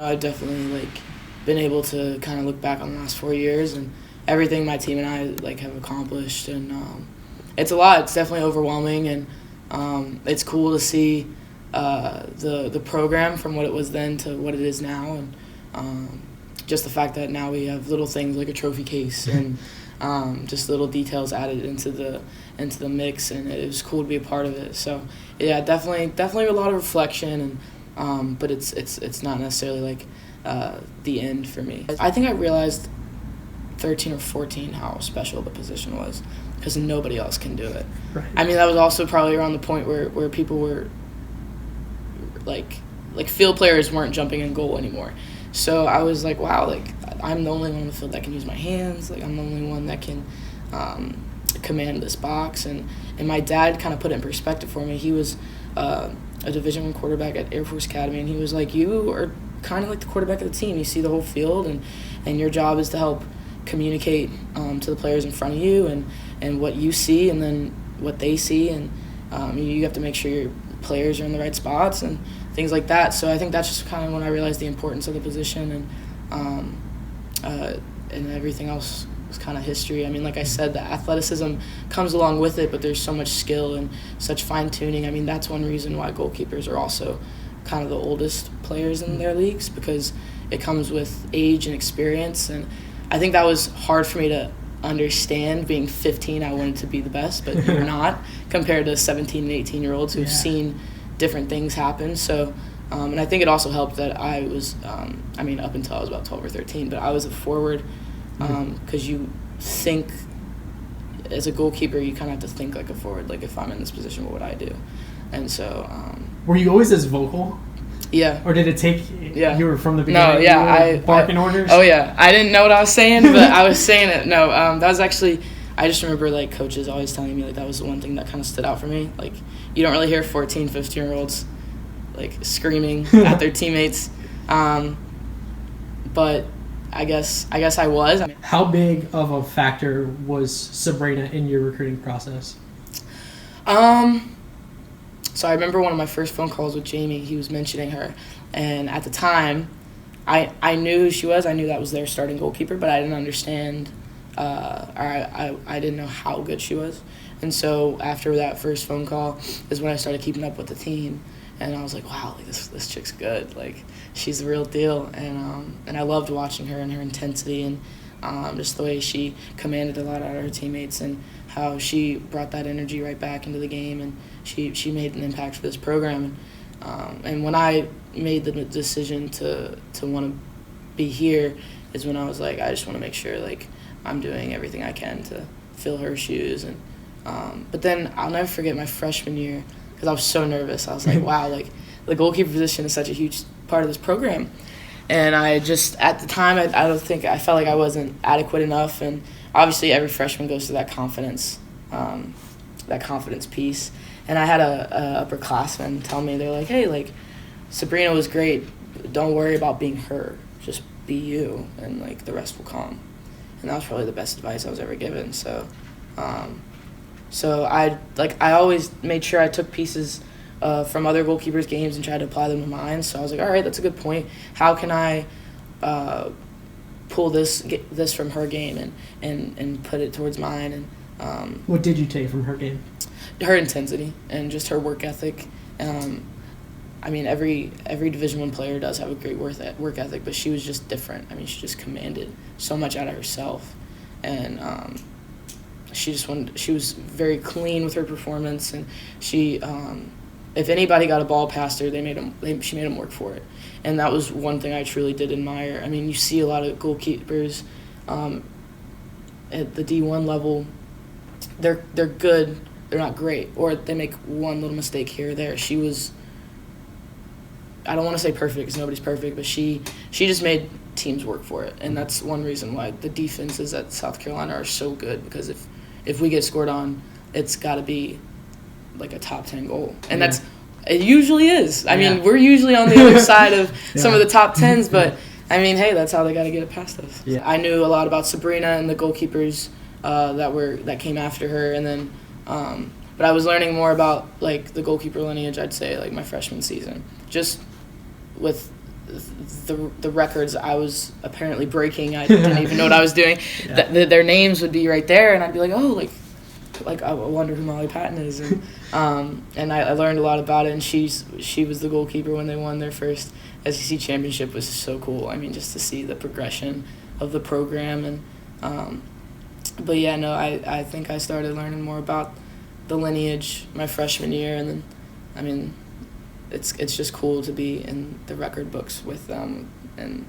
I've definitely been able to kind of look back on the last 4 years and everything my team and I have accomplished, and it's a lot. It's definitely overwhelming, and it's cool to see the program from what it was then to what it is now, and just the fact that now we have little things like a trophy case and just little details added into the mix, and it was cool to be a part of it. So yeah, definitely a lot of reflection, and but it's not necessarily the end for me. I think I realized 13 or 14 how special the position was, because nobody else can do it. Right. I mean, that was also probably around the point where people were field players weren't jumping in goal anymore. So I was like, wow, I'm the only one on the field that can use my hands. I'm the only one that can command this box. And my dad kind of put it in perspective for me. He was a Division I quarterback at Air Force Academy, and he was like, you are kind of like the quarterback of the team. You see the whole field, and your job is to help communicate to the players in front of you and what you see and then what they see, and you have to make sure your players are in the right spots and things like that. So I think that's just kind of when I realized the importance of the position, and everything else was kind of history. I mean, like I said, the athleticism comes along with it, but there's so much skill and such fine-tuning. I mean, that's one reason why goalkeepers are also kind of the oldest players in their leagues, because it comes with age and experience. And I think that was hard for me to understand. Being 15, I wanted to be the best, but you're not, compared to 17 and 18-year-olds who've seen different things happen. So, and I think it also helped that I was, up until I was about 12 or 13, but I was a forward, because you think, as a goalkeeper, you kind of have to think like a forward. Like, if I'm in this position, what would I do? And so... Were you always as vocal? Yeah. Or did it take... Yeah. You were from the beginning? No, yeah. Barking orders? Oh, yeah. I didn't know what I was saying, but I was saying it. No, that was actually... I just remember, coaches always telling me, that was the one thing that kind of stood out for me. You don't really hear 14, 15-year-olds, screaming at their teammates. But I guess I was. How big of a factor was Sabrina in your recruiting process? So I remember one of my first phone calls with Jamie. He was mentioning her, and at the time, I knew who she was. I knew that was their starting goalkeeper, but I didn't understand, or I didn't know how good she was. And so after that first phone call is when I started keeping up with the team, and I was like, wow, this chick's good. She's the real deal, and I loved watching her and her intensity and just the way she commanded a lot out of her teammates, and how she brought that energy right back into the game, and she made an impact for this program. And when I made the decision to want to be here is when I was like, I just want to make sure I'm doing everything I can to fill her shoes. And but then I'll never forget my freshman year, because I was so nervous. I was like, wow, the goalkeeper position is such a huge part of this program. And I just, at the time, I felt like I wasn't adequate enough. And obviously every freshman goes through that confidence piece. And I had a upperclassman tell me, they're like, hey, Sabrina was great. Don't worry about being her. Just be you, and the rest will come. And that was probably the best advice I was ever given. So, I always made sure I took pieces from other goalkeepers' games and tried to apply them to mine. So I was like, all right, that's a good point. How can I pull this from her game and put it towards mine? And what did you take from her game? Her intensity and just her work ethic. Every Division I player does have a great work ethic, but she was just different. She just commanded so much out of herself, and she was very clean with her performance, and she, if anybody got a ball past her, she made them work for it, and that was one thing I truly did admire. You see a lot of goalkeepers at the D1 level, they're good. They're not great, or they make one little mistake here or there. She was, I don't want to say perfect because nobody's perfect, but she just made teams work for it. And that's one reason why the defenses at South Carolina are so good, because if we get scored on, it's got to be a top 10 goal. And it usually is. We're usually on the other side of some of the top 10s, but hey, that's how they got to get it past us. Yeah. I knew a lot about Sabrina and the goalkeepers that came after her, and then but I was learning more about the goalkeeper lineage, I'd say, my freshman season, just with the records I was apparently breaking. I didn't even know what I was doing. Yeah. Their names would be right there, and I'd be like, oh, like I wonder who Molly Patton is, and I learned a lot about it. And she was the goalkeeper when they won their first SEC championship, was so cool. I mean, just to see the progression of the program, and but yeah, no, I think I started learning more about the lineage my freshman year, and then, I mean, it's just cool to be in the record books with them, and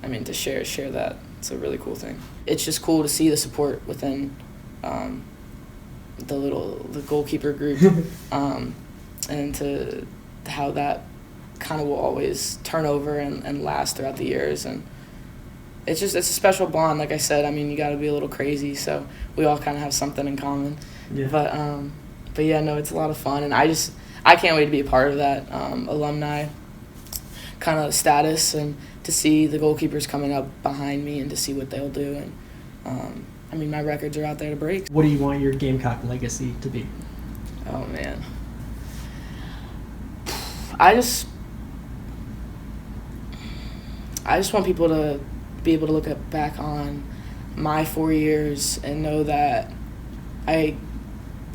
I mean, to share that, it's a really cool thing. It's just cool to see the support within the goalkeeper group, and to how that kind of will always turn over and last throughout the years. And it's a special bond. Like I said, I mean, you got to be a little crazy, so we all kind of have something in common. Yeah. But yeah, no, it's a lot of fun, and I can't wait to be a part of that alumni kind of status, and to see the goalkeepers coming up behind me and to see what they'll do. And I mean, my records are out there to break. What do you want your Gamecock legacy to be? Oh man, I just want people to be able to look back on my 4 years and know that I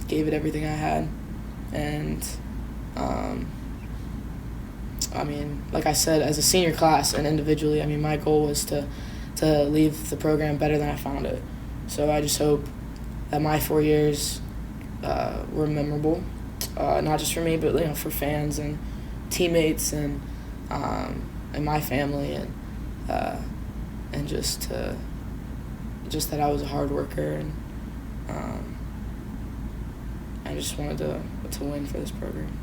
gave it everything I had. And I mean, like I said, as a senior class and individually, I mean, my goal was to leave the program better than I found it. So I just hope that my 4 years were memorable, not just for me, but for fans and teammates and my family, and just that I was a hard worker, and I just wanted to win for this program.